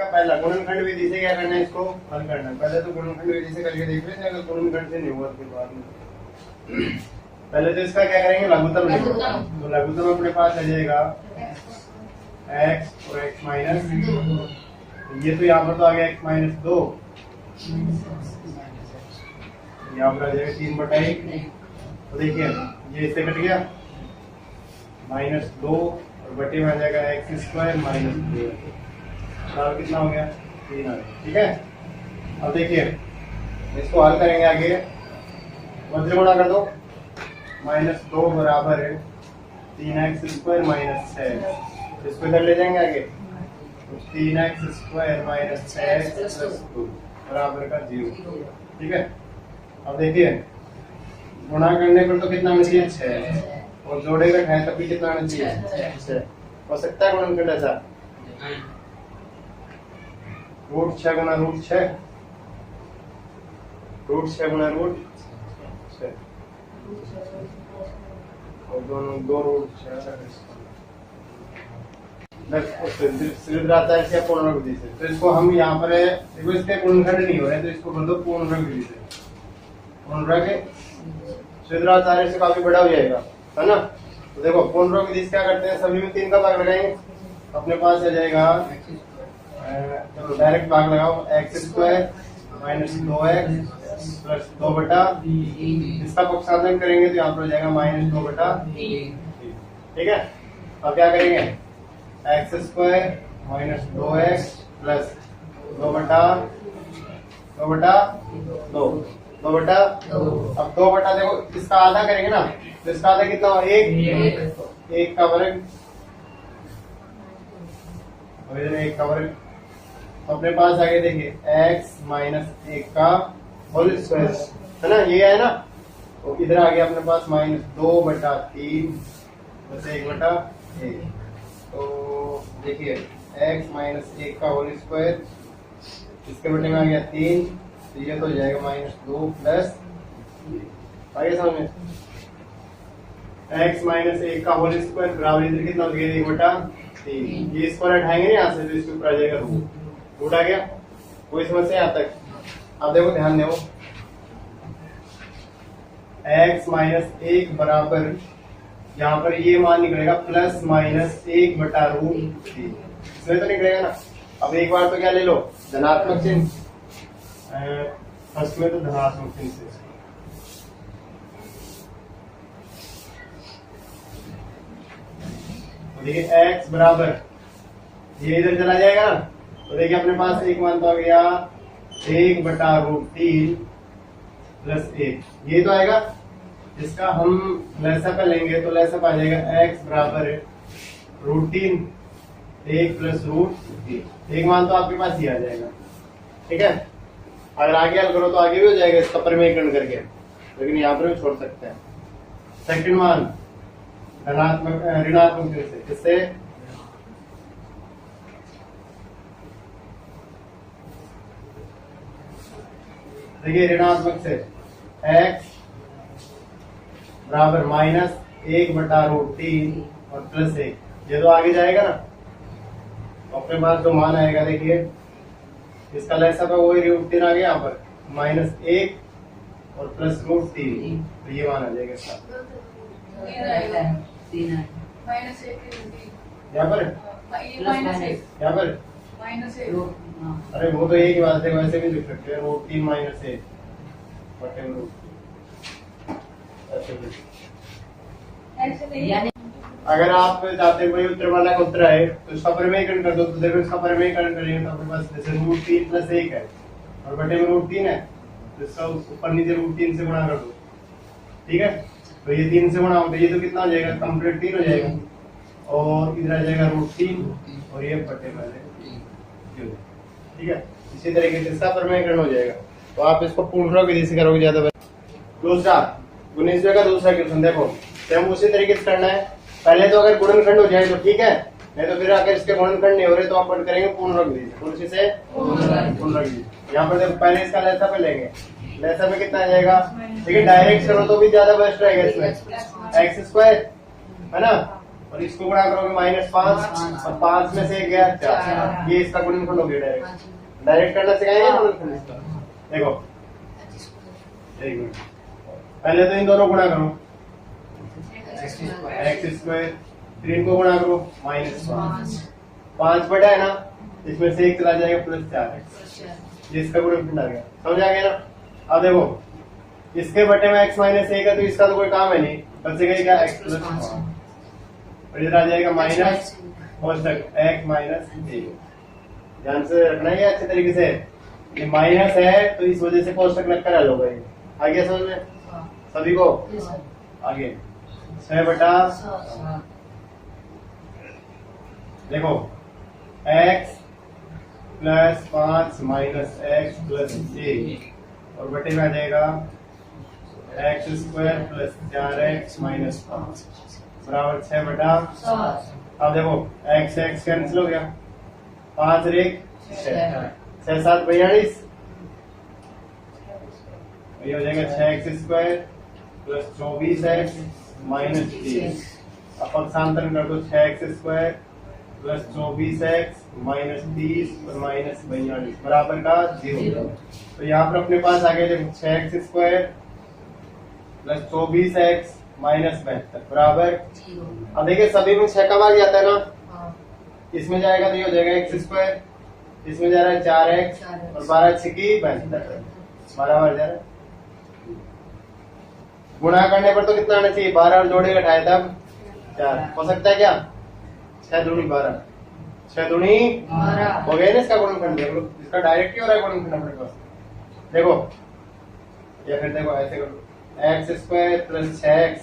पहला गुणनखंड विधि से क्या करना है, इसको हल करना है। पहले तो गुणनखंड विधि से करके देख लेते हैं, अगर गुणनखंड से नहीं हुआ फिर बाद में। पहले तो इसका क्या करेंगे, लघुत्तम लेंगे। तो लघुत्तम अपने पास आ जाएगा x और x माइनस, ये तो यहाँ पर तो आ गया x माइनस 2, यहाँ पर आ जाएगा 3/1। तो देखिए ये इससे कट गया, -2 और बटे में आ जाएगा x² माइनस 2। कितना हो गया, 3 आ गया। ठीक है, अब देखिए इसको हल करेंगे आगे, मध्य गुणा कर दो, -2 बराबर है 3x² माइनस 6। इसको इधर ले जाएंगे आगे, तो 3x² माइनस 6 प्लस 2 बराबर का 0। ठीक है, अब देखिए गुणा करने पर तो कितना आना चाहिए, 6, और जोड़े का खाए तब भी कितना आना चाहिए, 6। हो सकता है गुणनखंड ऐसा, √6 गुणा √6, √6 गुणा √6, और दोनों 2 √6 आता है क्या, पूर्ण विधि से। तो इसको हम यहाँ पर देखो, इसके गुणनखंड नहीं हो रहे, तो इसको कर दो पूर्ण विधि से। पूर्ण के सिद्धाचार्य से काफी बड़ा हो जाएगा, है ना। तो देखो पूर्ण विधि से क्या करते हैं, सभी में 3 का भाग लगाएंगे, अपने पास आ जाएगा, चलो डायरेक्ट भाग लगाओ, x² माइनस 2x प्लस 2/, इसका पक्षांतर करेंगे तो यहाँ पर हो जाएगा -2/3। ठीक है, अब क्या करेंगे, x² माइनस 2x प्लस 2/2। अब 2/, देखो इसका आधा करेंगे ना, तो इसका आधा कितना हो, 1 का वर्ग, और इधर 1 का वर्ग। तो अपने पास आगे देखिए x माइनस 1 का होल स्क्वायर, है ना, ये है ना। तो इधर आ गया अपने पास -2/3 बस 1/1। तो देखिए x माइनस 1 का होल स्क्वायर, इसके बटे में आ गया 3, तो ये तो हो जाएगा -2 प्लस, आगे समझ, x माइनस 1 का होल स्क्वायर बराबर इधर कितना हो गया, 1/3। ये स्क्वायर हटाएंगे यहाँ से, तो इसके ऊपर आ जाएगा रूट आ गया। कोई समस्या यहाँ तक? अब देखो ध्यान दो, x माइनस 1 बराबर, यहाँ पर ये मान निकलेगा +-1/√3, इसमें तो निकलेगा ना। अब एक बार तो क्या ले लो, धनात्मक चिन्ह, फर्स्ट में तो धनात्मक चिन्ह से, तो देखिए x बराबर, ये इधर चला जाएगा ना, तो देखिए अपने पास एक मान तो आ गया 1/√3 प्लस 1, ये तो आएगा। इसका हम लहसा पे लेंगे तो लहसा आ जाएगा x बराबर √3, 1 प्लस √3, एक मान तो आपके पास ही आ जाएगा। ठीक है, अगर आगे हल करो तो आगे भी हो जाएगा इसका परिमेयकरण करके, लेकिन यहाँ पर भी छोड़ सकते हैं। सेकंड मान धनात्मक ऋणात्मक से, इससे देखिए ऋणात्मक से x बराबर -1/√3 और +1, ये तो आगे जाएगा ना। तो अपने पास जो मान आएगा, देखिए इसका लहसा पे वही √3 आ गया, यहाँ पर -1 और +√3, तो ये मान आ जाएगा इसका, यहाँ पर अरे वो तो एक ही बात है, वैसे भी लिख सकते हैं, √3 - 1 बटे अगर आप चाहते हैं कोई उत्तर वाला का उत्तर है तो इसका परिमेयकरण कर दो। तो देखो इसका परिमेयकरण करेंगे तो अपने पास जैसे √3 + 1 है और बटे में √3 है, तो इसका ऊपर नीचे √3 से गुणा कर दो। ठीक है, तो ये 3 से गुणा हो तो ये तो कितना हो जाएगा, कंप्लीट 3 हो जाएगा, और इधर आ जाएगा √3 और ये बटे में। ठीक है, इसी तरीके से इसका परिमेयकरण हो जाएगा। तो आप इसको पूर्ण विधि से करोगे ज्यादा बेहतर। दूसरा 19वें का दूसरा क्वेश्चन देखो, सेम उसी तरीके से करना है। पहले तो अगर गुणनखंड हो जाए तो ठीक है, नहीं तो फिर अगर इसके गुणनखंड नहीं हो रहे तो आप पढ़ करेंगे पूर्ण विधि से। कौन सी से? पूर्ण विधि। यहाँ पर देखो पहले इसका लहसा पे लेंगे, लहसा पे कितना आ जाएगा, देखिए डायरेक्ट करो तो भी ज्यादा बेस्ट रहेगा, इसमें x² है ना, और इसको गुणा करोगे -5 और 5 में से 1 गया 4, ये इसका गुणनखंड हो गया डायरेक्ट। डायरेक्ट करना सिखाएंगे गुणनखंड इसका। देखो एक मिनट, पहले तो इन दोनों गुणा करो, x², फिर इनको गुणा करो -5, 5 बटा है ना, इसमें से 1 चला जाएगा +4x, जिसका गुणनखंड आ गया। समझ आ गया ना। अब देखो इसके बटे में x - 1 है तो इसका तो कोई काम है नहीं, बचेगा क्या x + 1, और इधर आ जाएगा माइनस कोष्टक x - 1। ध्यान से रखना है अच्छे तरीके से, ये माइनस है तो इस वजह से कोष्टक लगकर हल होगा। ये आ गया समझ में सभी को? आगे 6 बटा, देखो x + 5 - x + 1 और बटे में आ जाएगा x² + 4x - 5 बराबर 6 बटा। अब देखो x कैंसिल हो गया, 5 और 1 6, 6 7 42, ये हो जाएगा 6x² + 24x - 30। अब पक्षांतरण कर दो, 6x² + 24x - 30 और -42 बराबर का 0। तो यहाँ पर अपने पास आ गया देखो 6x² + 24x - 72 बराबर। अब देखिए सभी में 6 का भाग जाता है ना, इसमें जाएगा तो ये हो जाएगा x², इसमें जा रहा है 4x और 12 6 की 72 बराबर जा रहा है। गुणा करने पर तो कितना आना चाहिए, 12 और जोड़े घटाए तब 4 हो सकता है क्या, 6 दूनी 12, 6 दूनी 12 हो गया ना इसका गुणनखंड। देख लो इसका डायरेक्ट ही हो रहा है गुणनखंड अपने पास। देखो या फिर देखो ऐसे करो, x² + 6x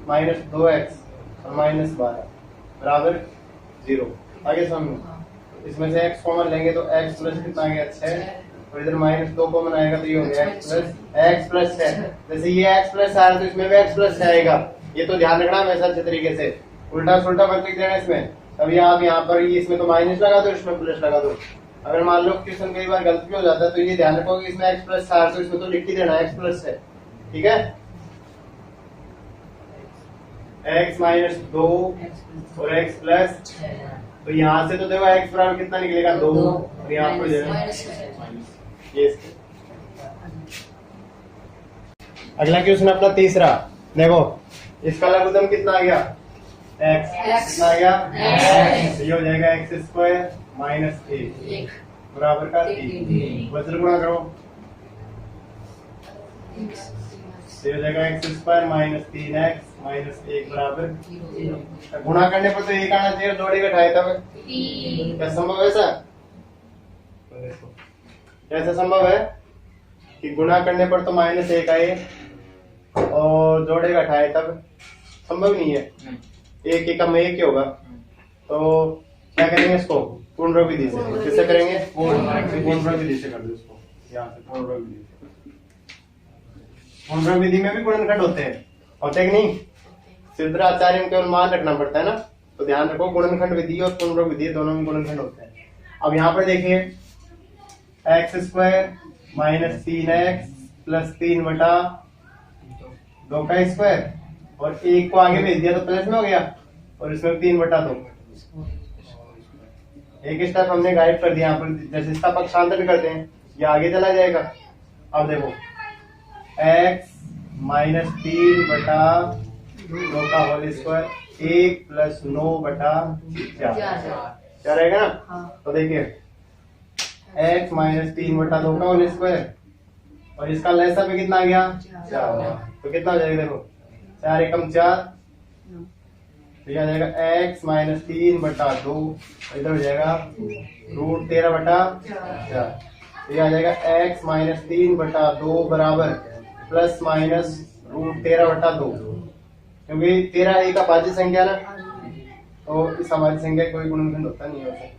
- 2x और -12 बराबर 0। आगे समझो, इसमें से x कॉमन लेंगे तो x प्लस कितना आ गया 6, और इधर -2 कॉमन आएगा तो ये हो गया x + 6। जैसे ये x + आ रहा है तो इसमें भी x + 6 आएगा, ये तो ध्यान रखना हमेशा अच्छे तरीके से। उल्टा सुल्टा मत लिख देना इसमें। अभी आप यहाँ पर इसमें तो माइनस लगा दो, इसमें प्लस लगा दो। अगर मान लो क्वेश्चन कई बार गलत भी हो जाता है तो ये ध्यान रखो कि इसमें x + 4 तो इसमें तो लिख ही देना x + 6, ठीक है। x - 2 और x + 6, तो यहाँ से तो देखो x बराबर कितना निकलेगा 2 और यहाँ पर ये। अगला क्वेश्चन अपना तीसरा, देखो इसका लघुत्तम कितना आ गया x, कितना आ गया x, ये हो जाएगा x² - 1 बराबर का 3, वज्र गुणा करो, ये हो जाएगा x² - 3x - 1 बराबर 0। गुणा करने पर तो 1 आना चाहिए, जोड़े घटाए तब क्या संभव है ऐसा? कैसे संभव है कि गुणा करने पर तो -1 आए और जोड़े घटाए तब? संभव नहीं है, 1 1 में 1 ही होगा। तो क्या करेंगे इसको पूर्ण विधि से, किससे करेंगे पूर्ण विधि से कर दो इसको, यहाँ से पूर्ण विधि में भी गुणनखंड होते हैं कि नहीं? सिद्ध आचार्य में केवल मान रखना पड़ता है ना, तो ध्यान रखो गुणनखंड विधि और पूर्ण विधि दोनों में गुणनखंड होते हैं। अब यहाँ पर देखिए x² - 3x + 3 बटा 2 का स्क्वायर, और 1 को आगे भेज दिया तो प्लस में हो गया, और इसमें 3 बटा 2। एक स्टेप हमने गाइड कर दिया यहाँ पर, जैसे इसका पक्षांतर करते हैं ये आगे चला जाएगा। अब देखो x - 3 बटा 2 का होल स्क्वायर 1 + 9 बटा 4 क्या रहेगा ना। तो देखिए x - 3 बटा 2 का होल स्क्वायर, और इसका लैसा पे कितना आ गया 4, तो कितना हो जाएगा देखो 4 एकम 4, तो यह आ जाएगा x - 3 बटा 2, इधर हो जाएगा √13 बटा 4, तो यह आ जाएगा x - 3 बटा 2 बराबर ± √13 बटा 2, क्योंकि 13 एक अभाज्य संख्या ना, तो इस अभाज्य संख्या कोई गुणनखंड होता नहीं है।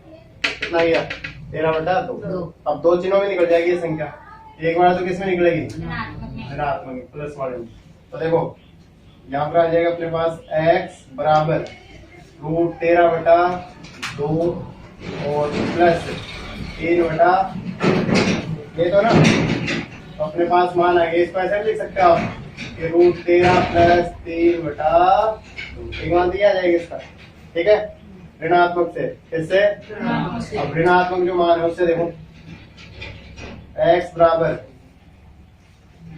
कितना गया 13 बटा 2। अब 2 चिन्हों में निकल जाएगी ये संख्या, एक बार तो किस में निकलेगी ऋणात्मक प्लस वाले में। तो देखो यहाँ पर आ जाएगा अपने पास x बराबर √13 बटा 2 और प्लस 3 बटा ये तो ना, तो अपने पास मान आ गया। इसको ऐसे लिख सकते हो आप कि √13 + 3 बटा 2, एक मान दिया जाएगा इसका। ठीक है, ऋणात्मक से, किससे? अब ऋणात्मक जो मान है उससे देखो, x बराबर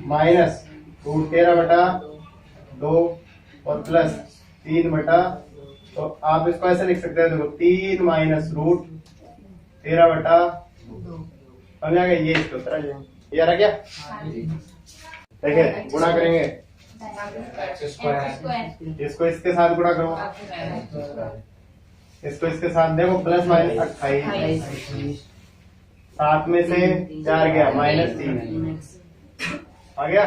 माइनस रूट 13/2 और प्लस 3/, तो आप इसको ऐसे लिख सकते हैं, देखो 3 माइनस रूट 13/2, समझ आ गया? ये इसका उत्तर आ जाएगा। ये आ रहा क्या? देखिए गुणा करेंगे, इसको इसके साथ गुणा करो, इसको इसके साथ, देखो प्लस माइनस 28, 7 में से 4 गया, -3 आ गया।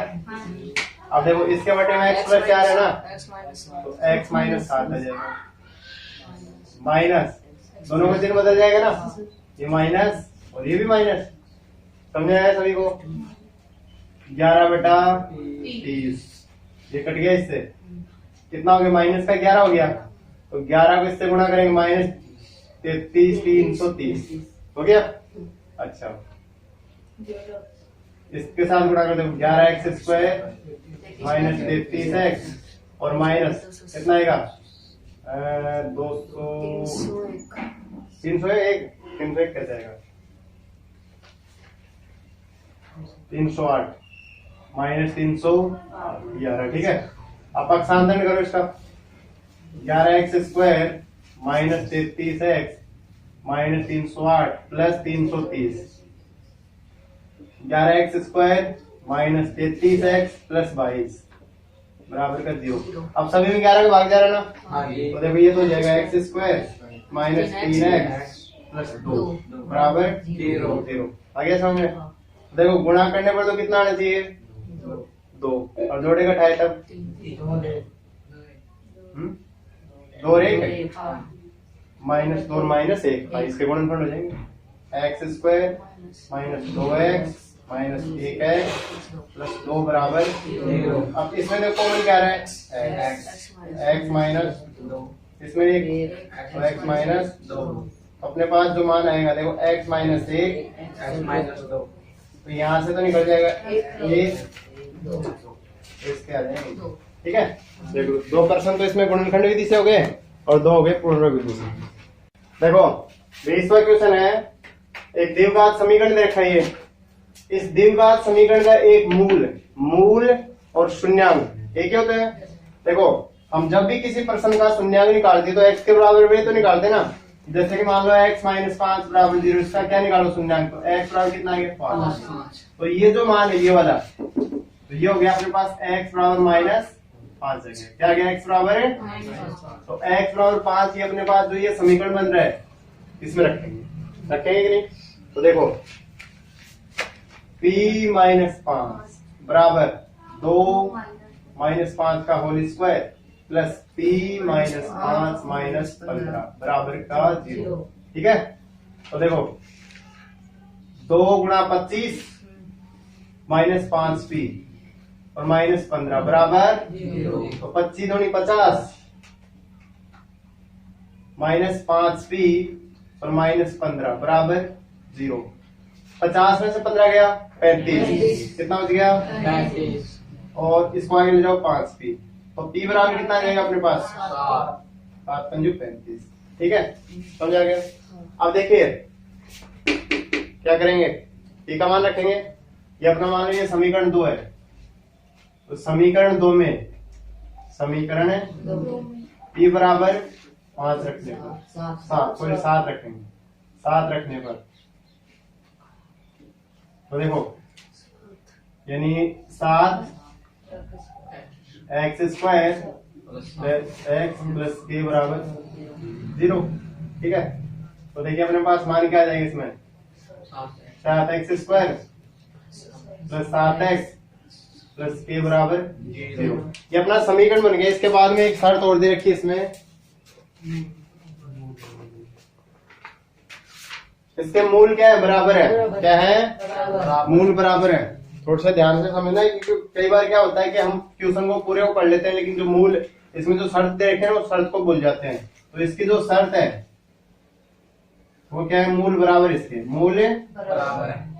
अब देखो इसके बटे में x प्लस 4 है ना, तो x माइनस 7 आ जाएगा, माइनस दोनों का चिन्ह बदल जाएगा ना, ये माइनस और ये भी माइनस, समझ आया सभी को? 11/30, ये कट गया, इससे कितना हो गया? माइनस का 11 हो गया, तो 11 को इससे गुणा करेंगे, -33, 330 हो गया। अच्छा इसके साथ गुणा कर दो, 11x² माइनस 33x और माइनस कितना आएगा? 301 कैसे आएगा? 308 माइनस 311, ठीक है। अब पक्षांतरण करो इसका, 11x² minus 33x minus 308 plus 330, 11x² minus 33x plus 22 बराबर कर दियो। अब सभी में 11 का भाग जा रहा है ना, तो देखो ये तो हो जाएगा x² माइनस 3x प्लस 2 बराबर 0। आ गया समझ में? देखो गुणा करने पर तो कितना आना चाहिए? 2, और जोड़ेगा 2 तब 2 और 1 -2 और -1, इसके गुणनफल हो जाएंगे, x² minus 2x minus 1x plus 2 बराबर 0। अब इसमें देखो कॉमन क्या रहा है? x माइनस 2, इसमें 1 तो x माइनस 2, अपने पास जो मान आएगा देखो x माइनस 1 x माइनस 2, तो यहाँ से तो निकल जाएगा 1 2, इसके आ जाएंगे, ठीक है। देखो 2% तो इसमें गुणनखंड विधि से हो गए और 2 हो गए पूर्ण विधि से। देखो 20वां क्वेश्चन है, एक द्विघात समीकरण दे रखा है, इस द्विघात समीकरण का एक मूल और शून्यांक एक ही होते हैं। देखो हम जब भी किसी प्रश्न का शून्यांक निकालते तो x के बराबर भी तो निकालते ना, जैसे कि मान लो x माइनस 5 बराबर 0, इसका क्या निकालो शून्यांक, तो x बराबर कितना है? 5। तो ये जो मान है ये वाला, तो ये हो गया अपने पास x बराबर -5 है, क्या गया? x बराबर है, तो x बराबर 5 ये अपने पास जो ये समीकरण बन रहा है इसमें रखेंगे कि नहीं? तो देखो p माइनस 5 बराबर 2 माइनस 5 का whole square plus p minus 5 minus 15 बराबर का 0, ठीक है। तो देखो 2 गुणा 25 माइनस 5p और माइनस 15 बराबर 0, तो 25 दूनी 50 माइनस 5p और माइनस 15 बराबर 0। 50 में से 15 गया 35, कितना बच गया? 35, और इसको आगे ले जाओ 5p, तो p बराबर कितना आ जाएगा अपने पास? 7 पंजू 35, ठीक है, समझ आ गया। अब देखिए क्या करेंगे, p का मान रखेंगे, ये अपना मान लीजिए समीकरण 2 है, तो समीकरण 2 में p बराबर 5 रखने पर 7 रखेंगे, 7 रखने पर तो देखो यानी 7 x² x प्लस k बराबर 0, ठीक है। तो देखिए अपने पास मान क्या आ जाएगा इसमें? 7x² plus 7x plus k बराबर 0। ये अपना समीकरण बन गया। इसके बाद में एक शर्त और दे रखी है इसमें, इसके मूल क्या है? बराबर है। क्या है? मूल बराबर है। थोड़ा सा ध्यान से समझना, क्योंकि कई बार क्या होता है कि हम क्वेश्चन को पूरे को पढ़ लेते हैं, लेकिन जो मूल इसमें जो शर्त दे रखे हैं वो शर्त को भूल जाते हैं। तो इसकी जो शर्त है वो क्या है? मूल बराबर, इसके मूल बराबर है।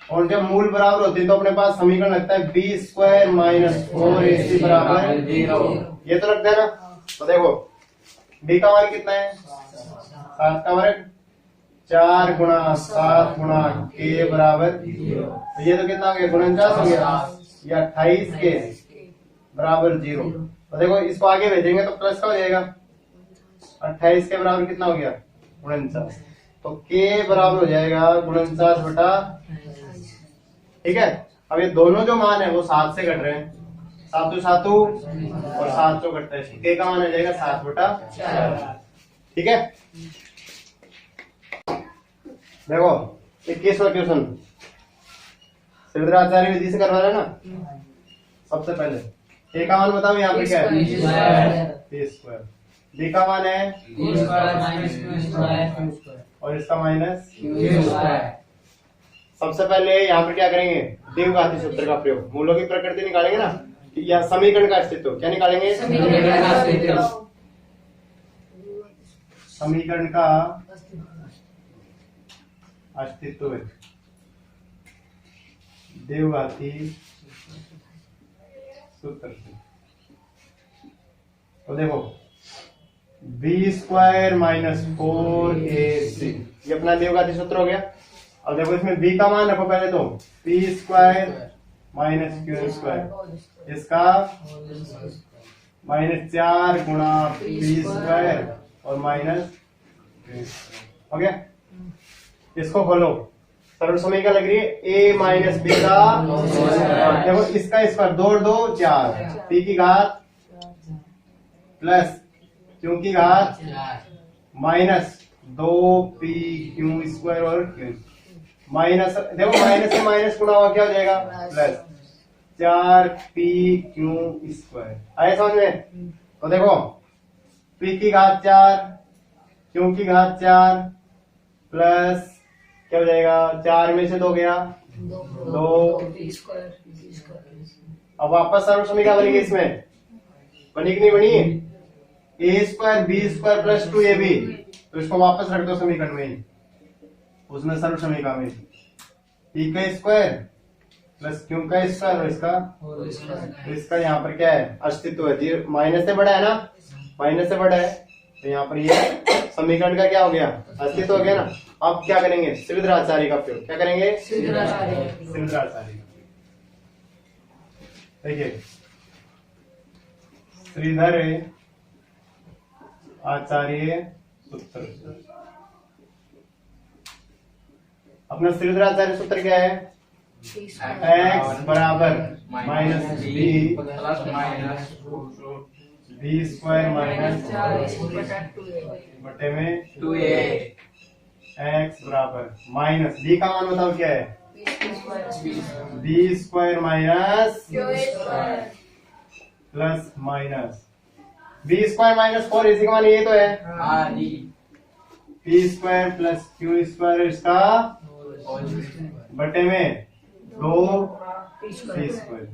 और जब मूल बराबर होते हैं तो अपने पास समीकरण लगता है b² - 4ac बराबर 0। ये तो लगता है ना, तो देखो b का मान कितना है 7 का वर्ग 4 गुणा 7 गुणा k बराबर तो ये तो कितना हो गया 49 हो गया ये 28 के बराबर 0। तो देखो इसको आगे भेजेंगे तो प्लस का हो जाएगा 28 के बराबर कितना हो गया 49 तो k बराबर हो जाएगा 49 बटा। ठीक है अब ये दोनों जो मान है वो 7 से कट रहे हैं 7 सातु और 7 तो कटता है k का मान हो जाएगा 7 बटा 4। ठीक है देखो 21वां क्वेश्चन श्रीधराचार्य विधि से करवा रहे हैं ना। सबसे पहले a का मान बताओ यहाँ पे क्या है a स्क्वायर b का मान है और इसका माइनस। सबसे पहले यहाँ पर क्या करेंगे द्विघाती सूत्र का प्रयोग मूलों की प्रकृति निकालेंगे ना या समीकरण का अस्तित्व क्या निकालेंगे समीकरण का अस्तित्व द्विघाती सूत्र से। तो देखो बी स्क्वायर माइनस 4ac ये अपना द्विघाती सूत्र हो गया। अब देखो इसमें b का मान रखो पहले तो p square minus q square इसका -4 गुणा p स्क्वायर और माइनस हो गया। इसको खोलो सरल समीकरण लग रही है a माइनस b का देखो इसका स्क्वायर 2 और 2 4 p की घात प्लस q की घात माइनस 2p q स्क्वायर और q माइनस देखो माइनस से माइनस गुणा हुआ क्या हो जाएगा प्लस 4p q स्क्वायर आए समझ में। तो देखो p की घात 4 q की घात 4 प्लस क्या हो जाएगा 4 में से 2 गया 2। अब वापस सर्व समीकरण बनेगी इसमें बनी कि नहीं बनी a square b square plus 2ab तो इसको वापस रख दो समीकरण में उसमें सर्व समीकरण में p का स्क्वायर प्लस q का स्क्वायर और इसका यहाँ पर क्या है अस्तित्व है माइनस से बड़ा है ना माइनस से बड़ा है तो यहाँ पर ये समीकरण का क्या हो गया अस्तित्व हो गया ना। अब क्या करेंगे श्रीधराचार्य का प्रयोग क्या करेंगे श्रीधराचार्य देखिए श्रीधर आचार्य सूत्र अपना श्रीधराचार्य सूत्र क्या है x बराबर माइनस बी स्क्वायर माइनस बटे में 2a x बराबर माइनस b का मान बताओ क्या है b square minus plus minus b square minus 4 इसी का मान ये तो है p square plus q square इसका बटे में 2p स्क्वायर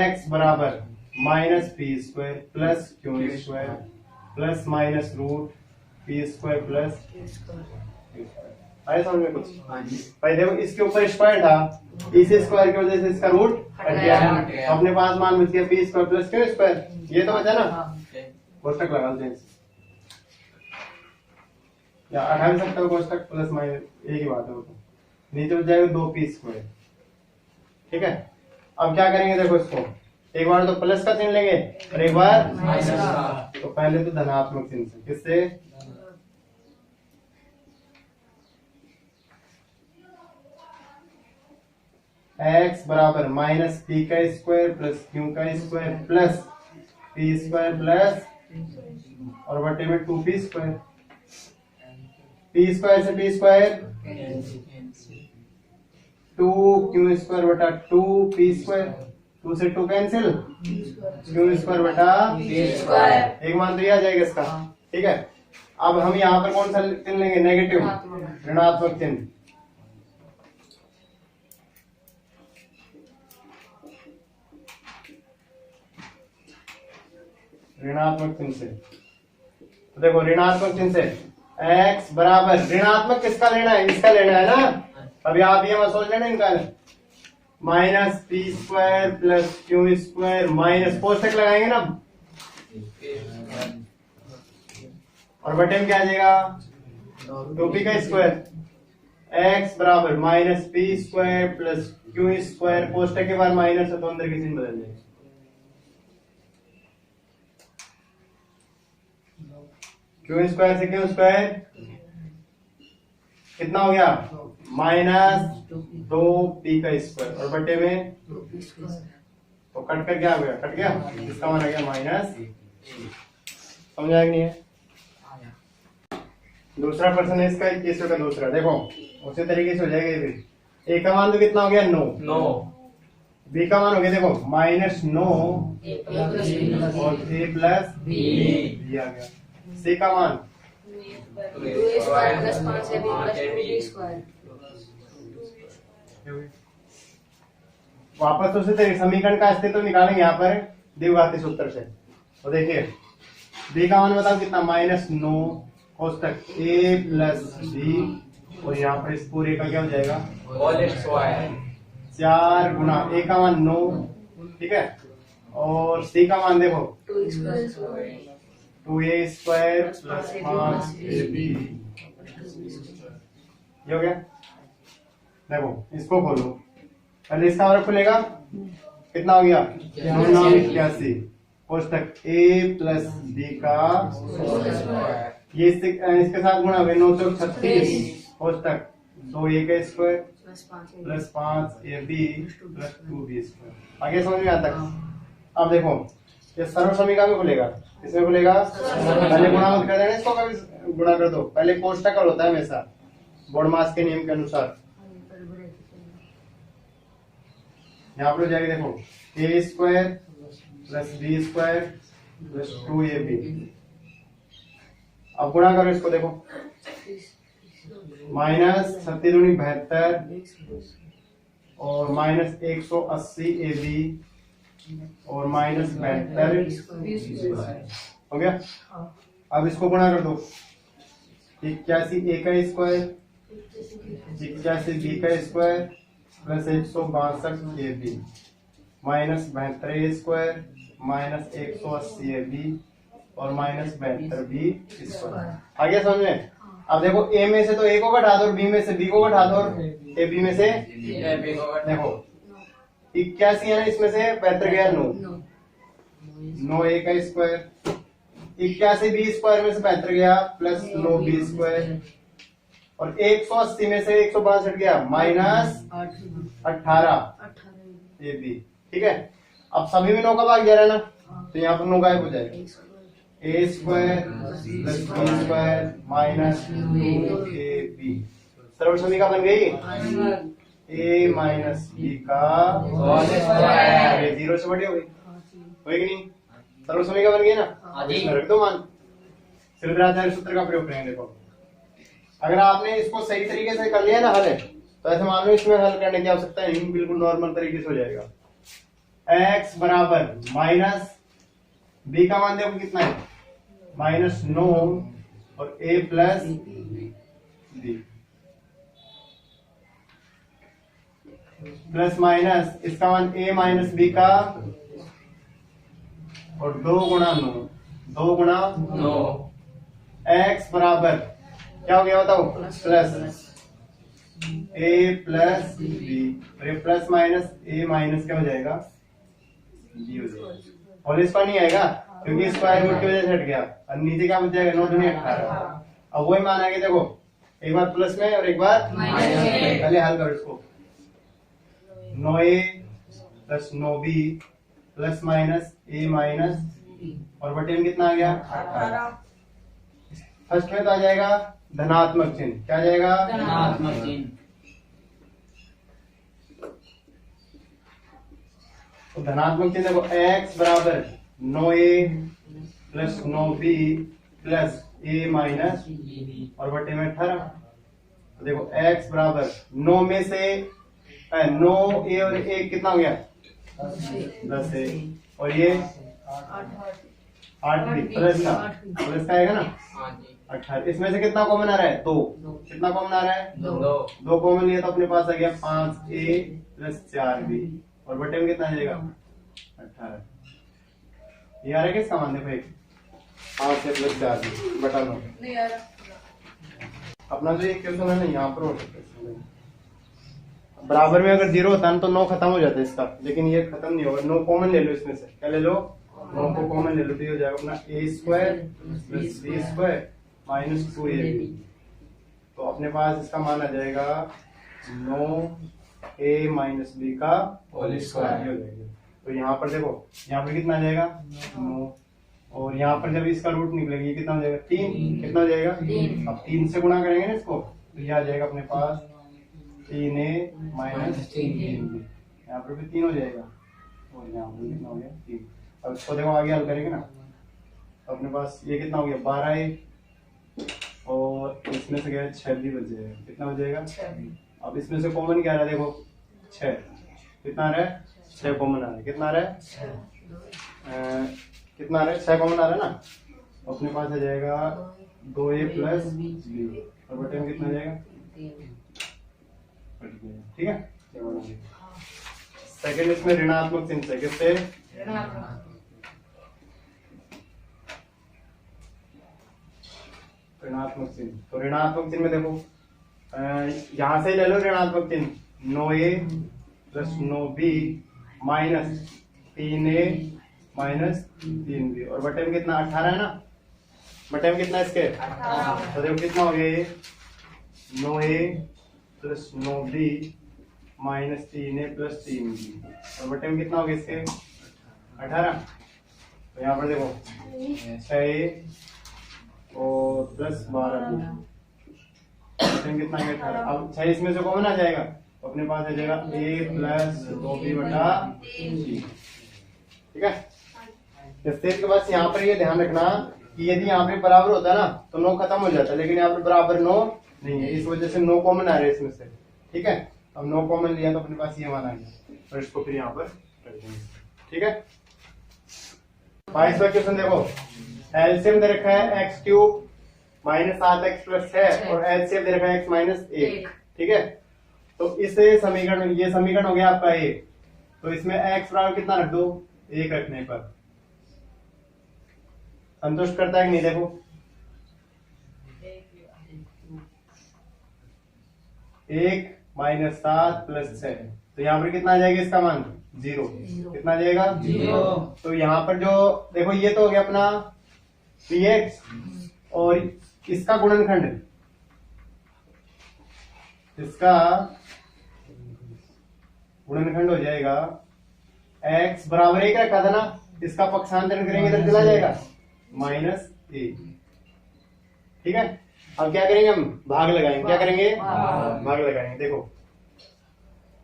x बराबर minus p square plus q square plus minus root p square plus आए समझ में कुछ भाई देखो इसके ऊपर स्क्वायर था इस स्क्वायर की वजह से इसका रूट हट गया अपने पास मान बच गया P square plus q square ये तो बचा ना कोष्टक लगा दें या 28 सकता कोष्टक प्लस माइनस एक ही बात है वो तो नीचे बच जाएगा 2p स्क्वायर। ठीक है अब क्या करेंगे देखो इसको एक बार तो प्लस का चिन्ह लेंगे और एक बार माइनस का। तो पहले तो धनात्मक चिन्ह से किससे x बराबर माइनस पी का स्क्वायर प्लस क्यू का square plus P square plus और बटे में 2p स्क्वायर पी स्क्वायर से पी स्क्वायर 2q स्क्वायर बटा 2p स्क्वायर 2 से 2 कैंसिल q स्क्वायर बटा एक मान तो ये आ जाएगा इसका। ठीक है अब हम यहाँ पर कौन सा चिन्ह लेंगे नेगेटिव ऋणात्मक चिन्ह। ऋणात्मक चिन्ह से तो देखो ऋणात्मक चिन्ह से x बराबर ऋणात्मक किसका लेना है इसका लेना है ना। अभी आप ये मत सोच लेना इनका minus p square plus q square minus कोष्टक लगाएंगे ना और बटे में क्या आ जाएगा 2p का स्क्वायर x बराबर minus p square plus q square, कोष्टक के बाद माइनस है तो अंदर की चिन्ह बदल जाएगा। क्यू स्क्वायर से क्यू स्क्वायर कितना हो गया माइनस 2p का स्क्वायर और बटे में तो कट कर क्या हो गया, कट गया, इसका मान आ गया माइनस। समझ आया कि नहीं है? दूसरा प्रश्न है इसका 21 का दूसरा, देखो उसी तरीके से हो जाएगा। फिर ए का मान तो कितना हो गया 9, बी का मान हो गया देखो माइनस 9 और ए प्लस बी आ गया। सी का मान वापस उसी तरीके समीकरण का अस्तित्व तो निकालेंगे यहाँ पर द्विघाती सूत्र से। तो देखिए बी का मान बताओ कितना माइनस 9 कोष्टक ए प्लस बी और यहाँ पर इस पूरे का क्या हो जाएगा 4 गुना ए का मान 9, ठीक है, और सी का मान देखो 2a स्क्वायर प्लस 5ab, ये हो गया। देखो इसको खोलो, पहले इसका और खुलेगा कितना हो गया 81 कोष्टक a प्लस b का ये इसके साथ गुणा हुए 936 कोष्टक 2a का square plus 5ab plus 2b square. आगे समझ में आता है? अब देखो ये सर्व समीकरण में खुलेगा, इसमें खुलेगा पहले गुणा मत कर देना, इसको कभी गुणा कर दो, पहले कोष्टक का होता है हमेशा बोडमास के नियम के अनुसार। यहाँ पर हो जाएगा देखो a square plus b square plus 2ab। अब गुणा करो इसको, देखो माइनस 72 और माइनस 180ab और माइनस 72 हो गया। अब इसको गुणा कर दो 81 ए का स्क्वायर 81 बी का square plus 162 a b minus 72 a square minus 180 a b और माइनस 72 बी स्क्वायर। आगे समझ में? अब देखो ए में से तो ए को घटा दो और बी में से बी को घटा दो और ए बी में से देखो 81 है ना, इसमें से 72 गया 9 ए का स्क्वायर 81 बी स्क्वायर में से 72 गया प्लस 9 बी स्क्वायर और 180 में से 162 गया माइनस 18 ए बी, ठीक है। अब सभी में 9 का भाग जा रहा है ना, तो यहाँ पर 9 गायब हो जाएगा a square plus b square minus 2ab सर्व समीकरण बन गई ए माइनस बी का स्क्वायर 0 से बड़ी हो गई, होगी नहीं? सर्व समीकरण बन गई ना, इसमें रख दो मान। श्रीधराचार्य सूत्र का प्रयोग करेंगे। देखो अगर आपने इसको सही तरीके से कर लिया ना हल है, तो ऐसे मान लो इसमें हल करने की आवश्यकता नहीं, बिल्कुल नॉर्मल तरीके से हो जाएगा। x बराबर माइनस बी का मान देखो कितना है माइनस 9 और a plus b plus minus इसका मान a माइनस बी का और 2 गुणा 9 x बराबर क्या हो गया बताओ प्लस a प्लस बी और ये प्लस माइनस a माइनस क्या हो जाएगा b हो जाएगा और इसका नहीं आएगा क्योंकि स्क्वायर रूट की वजह से हट गया और नीचे क्या बच जाएगा 9 दूनी 18। अब वही मान आगे देखो एक बार प्लस में और एक बार माइनस में, पहले हल करो इसको 9a plus 9b plus minus a minus और बटे में कितना आ गया 18। फर्स्ट में तो आ जाएगा धनात्मक चिन्ह, क्या आ जाएगा धनात्मक चिन्ह। तो धनात्मक चिन्ह देखो x बराबर 9a plus 9b plus a minus और बटे में 18। तो देखो x बराबर 9 में से 9a और 1 कितना हो गया 10 है और ये 8 प्लस का आएगा ना 18। इसमें से कितना कॉमन आ रहा है 2, कितना कॉमन आ रहा है 2 कॉमन लिया तो अपने पास आ गया 5a प्लस 4b और बटे में कितना आ जाएगा 18। ये आ रहा है किसका मान? देखो एक 5 से प्लस 4 बटा 9 नहीं आ रहा। अपना जो एक क्वेश्चन है ना यहाँ पर हो सकता है बराबर में अगर 0 होता है तो 9 खत्म हो जाता है इसका, लेकिन ये खत्म नहीं होगा। 9 कॉमन ले लो इसमें से, क्या ले लो? 9 को कॉमन ले लो तो ये हो जाएगा अपना a square plus b square minus 2ab। तो अपने पास इसका मान आ जाएगा 9a माइनस b का होल स्क्वायर हो जाएगा। तो यहाँ पर देखो, यहाँ पर कितना आ जाएगा? 9, और यहाँ पर जब इसका रूट निकलेगा ये कितना हो जाएगा? 3। कितना हो जाएगा? 3। अब 3 से गुणा करेंगे ना इसको, तो ये आ जाएगा अपने पास 3a माइनस 3b। यहाँ पर भी 3 हो जाएगा, और यहाँ पर कितना हो गया? 3। अब इसको देखो आगे हल करेंगे ना, तो अपने पास ये कितना हो गया? 12a, और इसमें से क्या है? 6 भी बच जाएगा। कितना हो जाएगा? 6। अब इसमें से कॉमन क्या आ रहा है? देखो 6। कितना आ रहा है? 6 कॉमन आ रहा है। कितना आ रहा है? कितना आ रहा है? 6 कॉमन आ रहा है ना। तो अपने पास आ जाएगा 2a प्लस b, और बटे में कितना आ जाएगा? ठीक है। सेकंड इसमें ऋणात्मक चिन्ह से, किससे? ऋणात्मक चिन्ह। तो ऋणात्मक चिन्ह में देखो यहां से ले लो ऋणात्मक चिन्ह, 9a plus 9b minus 3a minus 3b, और बटे में कितना? 18 है ना। बटे में कितना इसके? 18। तो देखो कितना हो गया ये? 9a plus 9b minus 3a plus 3b, और बटे में कितना हो गया इसके? 18। तो यहाँ पर देखो 6a और प्लस 12b, कितना है? 18। अब 6 इसमें से कॉमन आ जाएगा, तो अपने पास आ जाएगा a प्लस 2b बटा 3। ठीक है। इसके बाद यहाँ पर ये ध्यान रखना कि यदि यहाँ पे बराबर होता है ना तो 9 खत्म हो जाता है, लेकिन यहाँ पे बराबर 9 नहीं है, इस वजह से 9 कॉमन आ रहे हैं इसमें से। ठीक है। अब 9 कॉमन लिया तो अपने पास ये मान आ गया, और इसको फिर यहाँ पर कर देंगे। ठीक है। 22वां क्वेश्चन देखो, एलसीएम दे रखा है x cube minus 7x plus 6 और एलसीएम दे रखा है x माइनस 1। ठीक है। तो इस समीकरण, ये समीकरण हो गया आपका a, तो इसमें x बराबर कितना रख दो? 1 रखने पर संतुष्ट करता है कि नहीं? देखो 1 माइनस 7 प्लस 6, तो यहाँ पर कितना आ जाएगा इसका मान? 0। कितना आ जाएगा? 0। तो यहाँ पर जो देखो ये तो हो गया अपना px, और इसका गुणनखंड, इसका गुणनखंड हो जाएगा x बराबर 1 रखा था ना, इसका पक्षांतरण करेंगे इधर चला जाएगा माइनस 1। ठीक है। अब क्या करेंगे? हम भाग लगाएंगे। क्या करेंगे? भाग लगाएंगे। देखो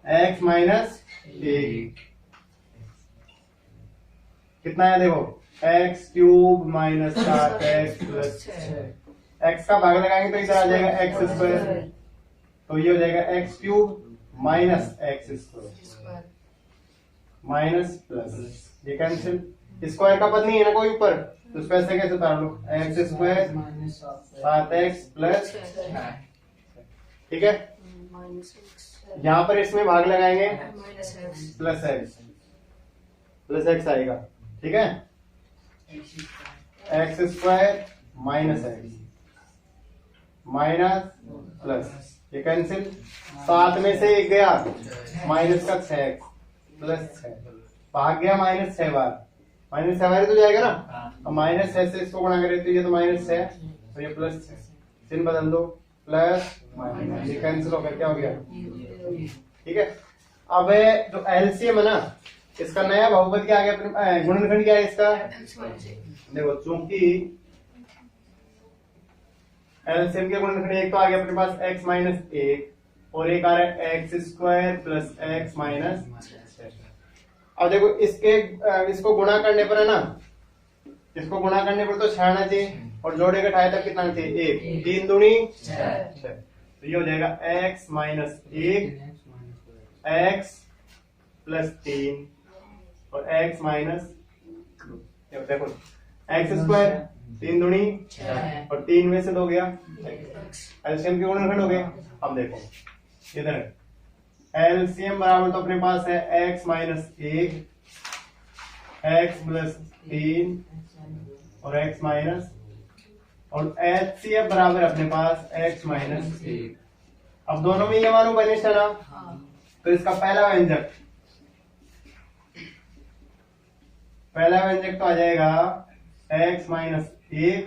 x माइनस 1 कितना है? देखो x cube minus 7x plus 6, x का भाग लगाएंगे तो इधर आ जाएगा x स्क्वायर, तो ये हो जाएगा x cube minus x square minus plus, ये कैंसिल, स्क्वायर का पद नहीं है ना कोई ऊपर, तो इसको ऐसे कैसे उतार लो? x स्क्वायर 7x प्लस, ठीक है। यहाँ पर इसमें भाग लगाएंगे प्लस x आएगा। ठीक है। x square minus x minus plus, ये कैंसिल, 7 में से 1 गया, माइनस का 6x प्लस 6, भाग गया माइनस 6 बार, माइनस 6 बार तो जाएगा ना। अब माइनस 6 से इसको गुणा करें तो ये तो माइनस 6, तो ये प्लस 6, चिन्ह बदल दो, प्लस माइनस, ये कैंसिल हो गया, क्या हो गया? ठीक है। अब जो एलसीएम है ना, इसका नया बहुपद क्या आ गया? गुणनखंड क्या है इसका? देखो चूंकि एलसीएम के गुणनखंड एक तो आ गया अपने पास x माइनस 1 और एक आ रहा है x square plus x minus 6। अब देखो इसको गुणा करने पर है ना, इसको गुणा करने पर तो 6 आना चाहिए, और जोड़े का ढाई तक कितना चाहिए? 1, 3 दूनी 6, तो ये हो जाएगा x माइनस 1 x प्लस 3 और x माइनस, देखो एक्स स्क्वायर 3 दूनी 6 और 3 में से 2 गया, एलसीएम के गुणनखंड हो गए। अब देखो इधर एलसीएम बराबर तो अपने पास है x माइनस 1 x प्लस 3 और x माइनस, और HCF बराबर अपने पास x माइनस 1। अब दोनों में ये मालूम बनिश है ना, तो इसका पहला व्यंजक तो आ जाएगा x माइनस 1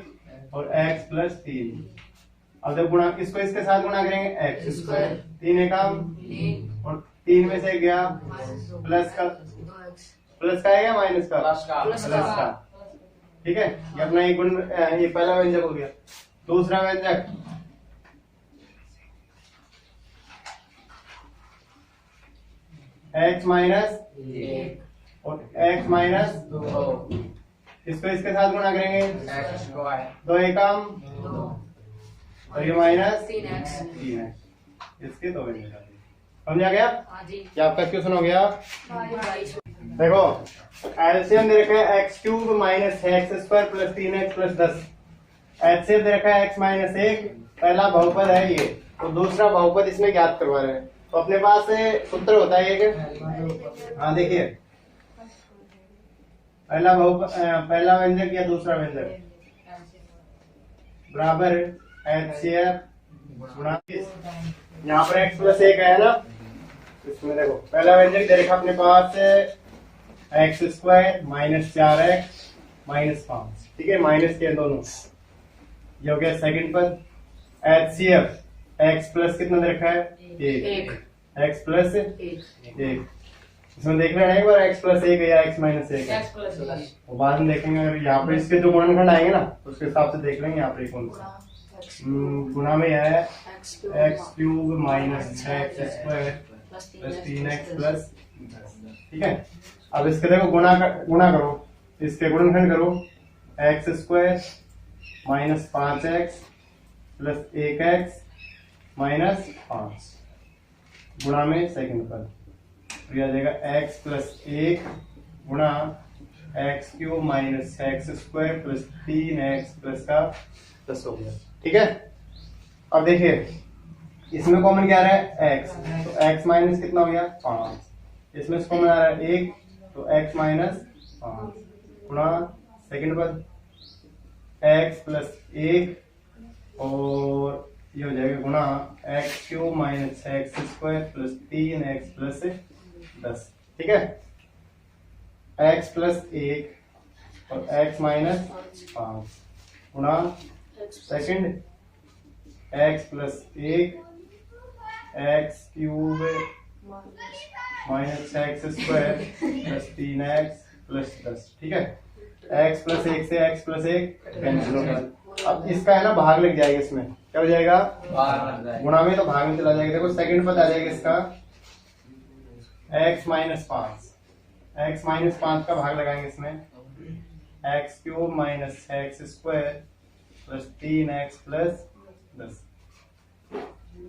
और x प्लस 3। अब जब गुणा इसको इसके साथ गुणा करेंगे x स्क्वायर, 3 एकम और 3 में से गया प्लस का है या माइनस का? प्लस का। ठीक है, ये अपना ये गुण, ये पहला व्यंजक हो गया। दूसरा व्यंजक x माइनस 1 और x माइनस 2, इसको इसके साथ गुणा करेंगे x स्क्वायर, 2 एकम और ये माइनस 3x, इसके दो व्यंजक। समझा गया? क्या आपका क्वेश्चन हो गया? देखो एलसीएम दे रखा है x cube minus x square plus 3x plus 10। HCF दे रखा है x माइनस 1, पहला बहुपद है ये, तो दूसरा बहुपद इसमें ज्ञात करवा रहे हैं। तो अपने पास सूत्र होता है ये, हाँ देखिए, पहला व्यंजक या दूसरा व्यंजक बराबर एचसीएफ गुणा, यहाँ पर x प्लस 1 है ना, इसमें देखो पहला व्यंजक दे रखा अपने पास x square minus 4x minus 5, ठीक है, माइनस के दोनों, ये हो गया सेकंड पद। एचसीएफ x प्लस कितना दे रखा है? 1, x प्लस 1, इसमें देख लेना एक बार x प्लस 1 या x माइनस 1 है, वो बाद में देखेंगे। अगर यहाँ पर इसके जो गुणनखंड आएंगे ना, तो उसके हिसाब से देख लेंगे यहाँ पर कौन सा गुणा में है x cube minus x square plus 3x plus, ठीक है। अब इसके देखो गुणा करो, इसके गुणनखंड करो, x square minus 5x plus 1x minus 5 गुणा में सेकंड पद, तो यह आ जाएगा x प्लस 1 गुणा x cube minus x square plus 3x plus का 10 हो गया, ठीक है। अब देखिए इसमें कॉमन क्या आ रहा है? x, तो x माइनस कितना हो गया? 5, इसमें कॉमन आ रहा है 1, तो x माइनस 5 गुणा सेकंड पद x प्लस 1 और ये हो जाएगा गुणा x cube minus x square plus 3x plus 10, ठीक है। x प्लस 1 और x माइनस 5 गुणा second x plus 1 x cube minus x square plus 3x plus 10, ठीक है। x प्लस 1 से x प्लस 1 कैंसिल हो गया। अब इसका है ना भाग लग जाएगा, इसमें क्या हो जाएगा? गुणा में, तो भाग में चला जाएगा। देखो सेकंड पद आ जाएगा इसका x माइनस 5 का भाग लगाएंगे इसमें, x cube minus x square plus 3x plus 10,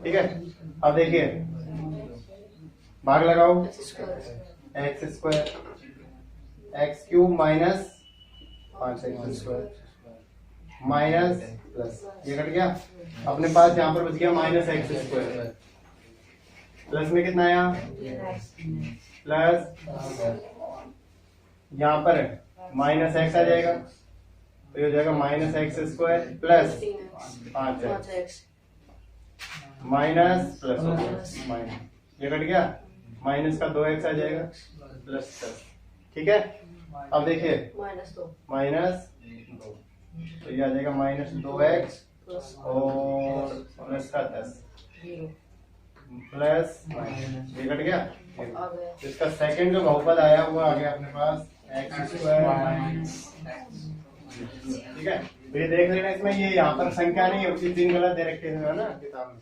ठीक है। अब देखिए भाग लगाओ, x square x cube minus 5x square minus plus, ये कट गया। अपने पास यहाँ पर बच गया माइनस एक्स स्क्वायर, प्लस में कितना आया? प्लस यहाँ पर माइनस एक्स आ जाएगा, तो ये हो जाएगा minus x square plus 5x minus plus minus, ये कट गया, माइनस का 2x आ जाएगा प्लस 10, ठीक है। अब देखिए माइनस 2, तो ये आ जाएगा माइनस 2x और प्लस का 10 प्लस माइनस, ये कट गया। इसका सेकंड जो बहुपद आया वो आ गया अपने पास एक्स स्क्वायर माइनस, ठीक है। तो ये देख लेना, इसमें ये यहाँ पर संख्या नहीं है, उसी दिन गलत दे रखे हैं ना किताब में।